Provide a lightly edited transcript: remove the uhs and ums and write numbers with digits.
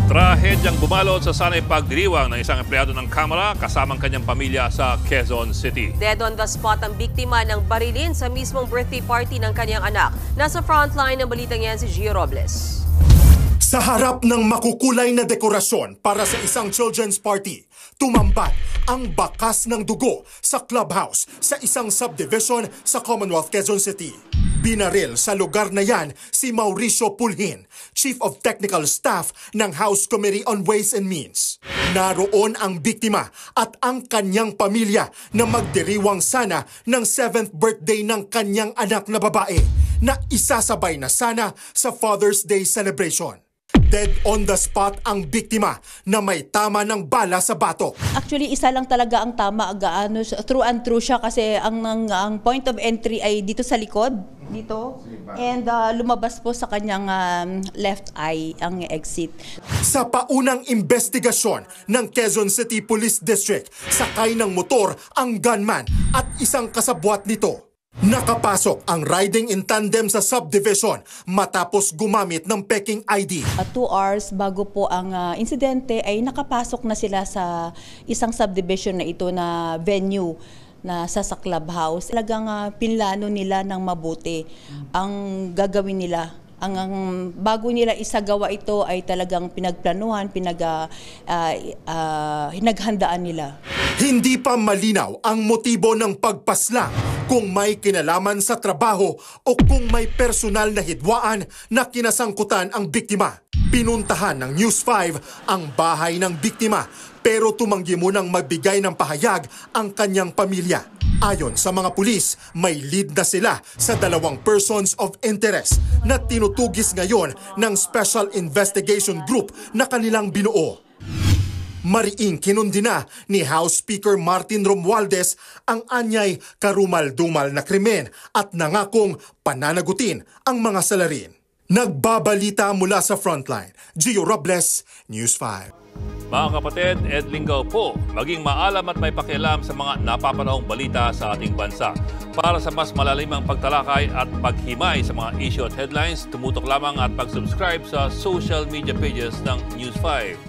Trahedyang bumalot sa sanay pagdiriwang ng isang empleyado ng Kamara kasamang kanyang pamilya sa Quezon City. Dead on the spot ang biktima ng barilin sa mismong birthday party ng kanyang anak. Nasa frontline ng balitang yan si Gio Robles. Sa harap ng makukulay na dekorasyon para sa isang children's party, tumambad ang bakas ng dugo sa clubhouse sa isang subdivision sa Commonwealth, Quezon City. Binaril sa lugar na yan si Mauricio Pulhin, Chief of Technical Staff ng House Committee on Ways and Means. Naroon ang biktima at ang kanyang pamilya na magdiriwang sana ng 7th birthday ng kanyang anak na babae na isasabay na sana sa Father's Day celebration. Dead on the spot ang biktima na may tama ng bala sa batok. Actually, isa lang talaga ang tama, true and true siya kasi ang point of entry ay dito sa likod, dito. And lumabas po sa kanyang left eye ang exit. Sa paunang investigasyon ng Quezon City Police District, sakay ng motor ang gunman at isang kasabwat nito. Nakapasok ang riding in tandem sa subdivision matapos gumamit ng peking ID. 2 hours bago po ang insidente ay nakapasok na sila sa isang subdivision na ito na venue na sa clubhouse. Talagang pinlano nila ng mabuti ang gagawin nila. Ang bago nila isagawa ito ay talagang pinagplanuhan, hinaghandaan nila. Hindi pa malinaw ang motibo ng pagpaslang, kung may kinalaman sa trabaho o kung may personal na hidwaan na kinasangkutan ang biktima. Pinuntahan ng News 5 ang bahay ng biktima pero tumanggi munang magbigay ng pahayag ang kanyang pamilya. Ayon sa mga pulis, may lead na sila sa 2 persons of interest na tinutugis ngayon ng Special Investigation Group na kanilang binuo. Mariing kinundi na ni House Speaker Martin Romualdez ang anyay karumal-dumal na krimen at nangakong pananagutin ang mga salarin. Nagbabalita mula sa frontline, Gio Robles, News 5. Mga kapatid, Ed Lingaw po, maging maalam at may pakialam sa mga napapanahong balita sa ating bansa. Para sa mas malalimang pagtalakay at paghimay sa mga issue at headlines, tumutok lamang at pag-subscribe sa social media pages ng News 5.